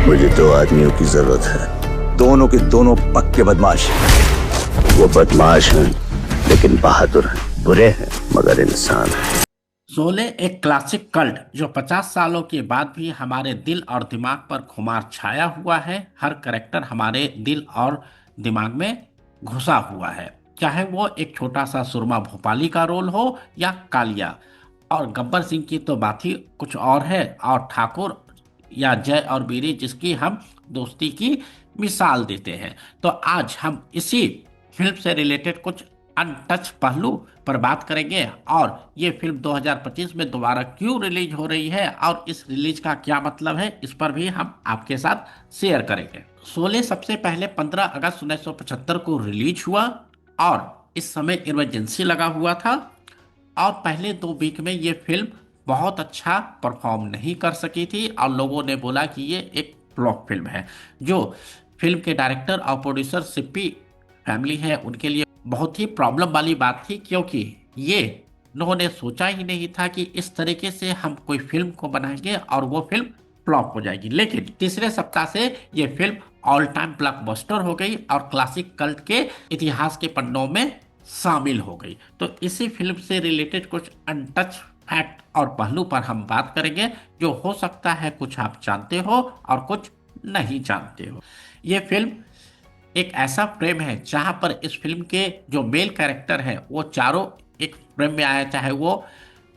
मुझे दो आदमियों की जरूरत है, दोनों के दोनों पक्के बदमाश हैं। वो बदमाश हैं लेकिन बहादुर हैं, बुरे हैं मगर इंसान हैं। शोले एक क्लासिक कल्ट जो 50 सालों के बाद भी हमारे दिल और दिमाग पर खुमार छाया हुआ है। हर करेक्टर हमारे दिल और दिमाग में घुसा हुआ है, चाहे वो एक छोटा सा सुरमा भोपाली का रोल हो या कालिया। और गब्बर सिंह की तो बात ही कुछ और है, और ठाकुर या जय और बीरी जिसकी हम दोस्ती की मिसाल देते हैं। तो आज हम इसी फिल्म से रिलेटेड कुछ अनटच पहलू पर बात करेंगे, और ये फिल्म 2025 में दोबारा क्यों रिलीज हो रही है और इस रिलीज का क्या मतलब है, इस पर भी हम आपके साथ शेयर करेंगे। शोले सबसे पहले 15 अगस्त 1975 को रिलीज हुआ, और इस समय इमरजेंसी लगा हुआ था। और पहले 2 वीक में ये फिल्म बहुत अच्छा परफॉर्म नहीं कर सकी थी, और लोगों ने बोला कि ये एक फ्लॉप फिल्म है। जो फिल्म के डायरेक्टर और प्रोड्यूसर सिप्पी फैमिली है, उनके लिए बहुत ही प्रॉब्लम वाली बात थी, क्योंकि ये उन्होंने सोचा ही नहीं था कि इस तरीके से हम कोई फिल्म को बनाएंगे और वो फिल्म फ्लॉप हो जाएगी। लेकिन तीसरे सप्ताह से ये फिल्म ऑल टाइम ब्लॉकबस्टर हो गई और क्लासिक कल्ट के इतिहास के पन्नों में शामिल हो गई। तो इसी फिल्म से रिलेटेड कुछ अनटच फैक्ट और पहलू पर हम बात करेंगे, जो हो सकता है कुछ आप जानते हो और कुछ नहीं जानते हो। ये फिल्म एक ऐसा फ्रेम है जहां पर इस फिल्म के जो मेल कैरेक्टर है वो चारों एक फ्रेम में आया, चाहे वो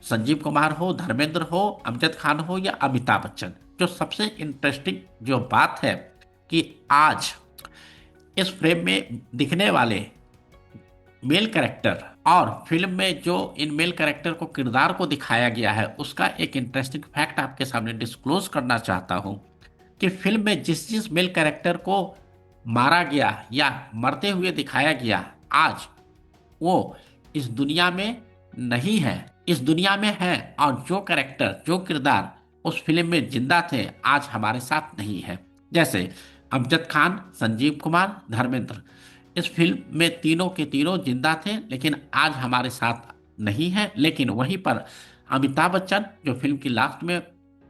संजीव कुमार हो, धर्मेंद्र हो, अमजद खान हो या अमिताभ बच्चन। जो सबसे इंटरेस्टिंग जो बात है कि आज इस फ्रेम में दिखने वाले मेल कैरेक्टर और फिल्म में जो इन मेल कैरेक्टर को किरदार को दिखाया गया है, उसका एक इंटरेस्टिंग फैक्ट आपके सामने डिस्क्लोज करना चाहता हूं कि फिल्म में जिस जिस मेल कैरेक्टर को मारा गया या मरते हुए दिखाया गया, आज वो इस दुनिया में नहीं है, इस दुनिया में है। और जो कैरेक्टर, जो किरदार उस फिल्म में जिंदा थे, आज हमारे साथ नहीं है। जैसे अमजद खान, संजीव कुमार, धर्मेंद्र, इस फिल्म में तीनों के तीनों जिंदा थे, लेकिन आज हमारे साथ नहीं है। लेकिन वहीं पर अमिताभ बच्चन, जो फिल्म की लास्ट में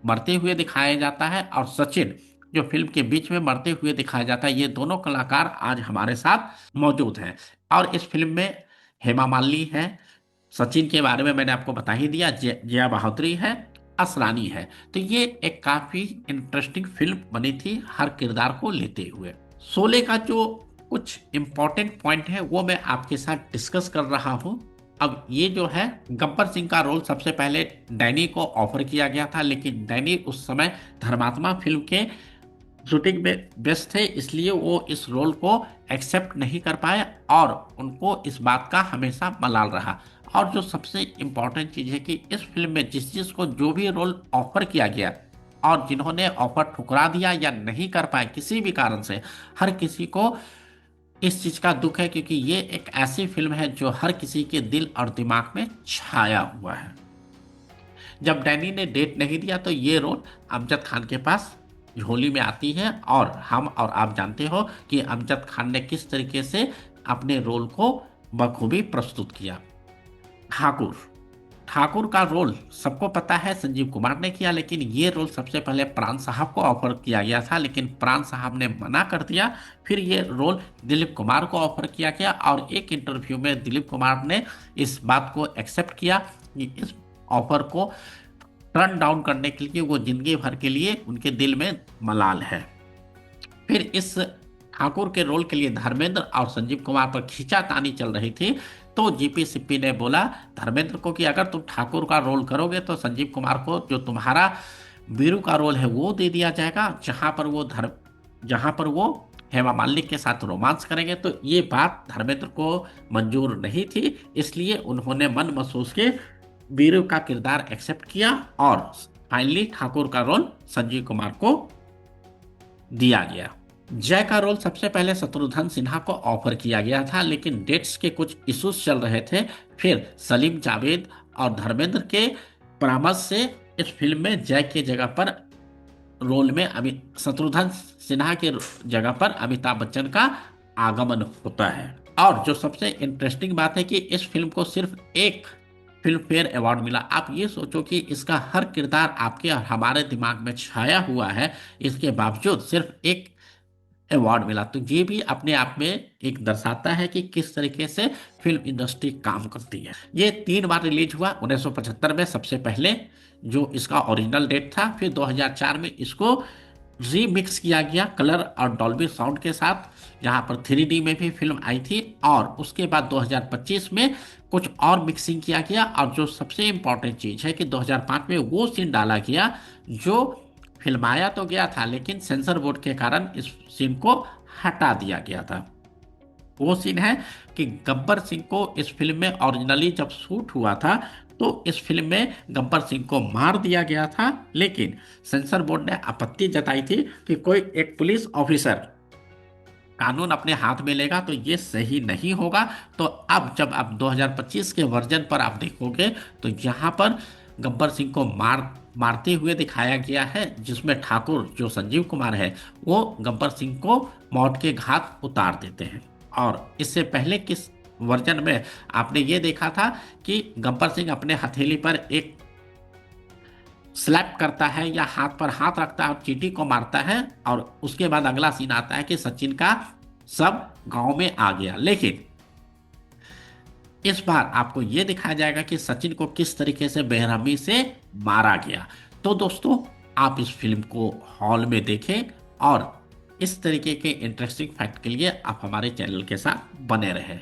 मरते हुए दिखाया जाता है, और सचिन, जो फिल्म के बीच में मरते हुए दिखाया जाता है, ये दोनों कलाकार आज हमारे साथ मौजूद हैं। और इस फिल्म में हेमा मालिनी है, सचिन के बारे में मैंने आपको बता ही दिया, जया बहादुरी है, असरानी है। तो ये एक काफी इंटरेस्टिंग फिल्म बनी थी हर किरदार को लेते हुए। शोले का जो कुछ इंपॉर्टेंट पॉइंट है वो मैं आपके साथ डिस्कस कर रहा हूं। अब ये जो है, गब्बर सिंह का रोल सबसे पहले डैनी को ऑफर किया गया था, लेकिन डैनी उस समय धर्मात्मा फिल्म के शूटिंग में व्यस्त थे, इसलिए वो इस रोल को एक्सेप्ट नहीं कर पाए, और उनको इस बात का हमेशा मलाल रहा। और जो सबसे इम्पोर्टेंट चीज़ है कि इस फिल्म में जिस जिसको जो भी रोल ऑफर किया गया, और जिन्होंने ऑफर ठुकरा दिया या नहीं कर पाए किसी भी कारण से, हर किसी को इस चीज़ का दुख है, क्योंकि ये एक ऐसी फिल्म है जो हर किसी के दिल और दिमाग में छाया हुआ है। जब डैनी ने डेट नहीं दिया तो ये रोल अमजद खान के पास झोली में आती है, और हम और आप जानते हो कि अमजद खान ने किस तरीके से अपने रोल को बखूबी प्रस्तुत किया। ठाकुर, ठाकुर का रोल सबको पता है संजीव कुमार ने किया, लेकिन ये रोल सबसे पहले प्राण साहब को ऑफर किया गया था, लेकिन प्राण साहब ने मना कर दिया। फिर ये रोल दिलीप कुमार को ऑफर किया गया, और एक इंटरव्यू में दिलीप कुमार ने इस बात को एक्सेप्ट किया कि इस ऑफर को टर्न डाउन करने के लिए वो जिंदगी भर के लिए उनके दिल में मलाल है। फिर इस ठाकुर के रोल के लिए धर्मेंद्र और संजीव कुमार पर खींचातानी चल रही थी, तो जीपी सिप्पी ने बोला धर्मेंद्र को कि अगर तुम ठाकुर का रोल करोगे तो संजीव कुमार को जो तुम्हारा वीरू का रोल है वो दे दिया जाएगा, जहां पर वो हेमा मालिनी के साथ रोमांस करेंगे। तो ये बात धर्मेंद्र को मंजूर नहीं थी, इसलिए उन्होंने मन महसूस के वीरू का किरदार एक्सेप्ट किया, और फाइनली ठाकुर का रोल संजीव कुमार को दिया गया। जय का रोल सबसे पहले शत्रुघ्न सिन्हा को ऑफर किया गया था, लेकिन डेट्स के कुछ इश्यूज चल रहे थे। फिर सलीम जावेद और धर्मेंद्र के परामर्श से इस फिल्म में जय के जगह पर रोल में शत्रुघ्न सिन्हा के जगह पर अमिताभ बच्चन का आगमन होता है। और जो सबसे इंटरेस्टिंग बात है कि इस फिल्म को सिर्फ एक फिल्म फेयर अवार्ड मिला। आप ये सोचो कि इसका हर किरदार आपके और हमारे दिमाग में छाया हुआ है, इसके बावजूद सिर्फ एक अवार्ड मिला। तो ये भी अपने आप में एक दर्शाता है कि किस तरीके से फिल्म इंडस्ट्री काम करती है। ये 3 बार रिलीज हुआ, 1975 में सबसे पहले जो इसका ओरिजिनल डेट था, फिर 2004 में इसको रीमिक्स किया गया कलर और डॉल्बी साउंड के साथ, जहां पर 3D में भी फिल्म आई थी, और उसके बाद 2025 में कुछ और मिक्सिंग किया गया। और जो सबसे इम्पोर्टेंट चीज़ है कि 2005 में वो सीन डाला गया जो फिल्माया तो गया था, लेकिन सेंसर बोर्ड के कारण इस सीन को हटा दिया गया था। वो सीन है कि गब्बर सिंह को इस फिल्म में ओरिजिनली जब शूट हुआ था तो इस फिल्म में गब्बर सिंह को मार दिया गया था, लेकिन सेंसर बोर्ड ने आपत्ति जताई थी कि कोई एक पुलिस ऑफिसर कानून अपने हाथ में लेगा तो ये सही नहीं होगा। तो अब जब आप 2025 के वर्जन पर आप देखोगे तो यहाँ पर गब्बर सिंह को मारते हुए दिखाया गया है, जिसमें ठाकुर जो संजीव कुमार है वो गब्बर सिंह को मौत के घाट उतार देते हैं। और इससे पहले किस वर्जन में आपने ये देखा था कि गब्बर सिंह अपने हथेली पर एक स्लैप करता है या हाथ पर हाथ रखता है और चींटी को मारता है, और उसके बाद अगला सीन आता है कि सचिन का सब गांव में आ गया। लेकिन इस बार आपको यह दिखाया जाएगा कि सचिन को किस तरीके से बेरहमी से मारा गया। तो दोस्तों, आप इस फिल्म को हॉल में देखें और इस तरीके के इंटरेस्टिंग फैक्ट के लिए आप हमारे चैनल के साथ बने रहें।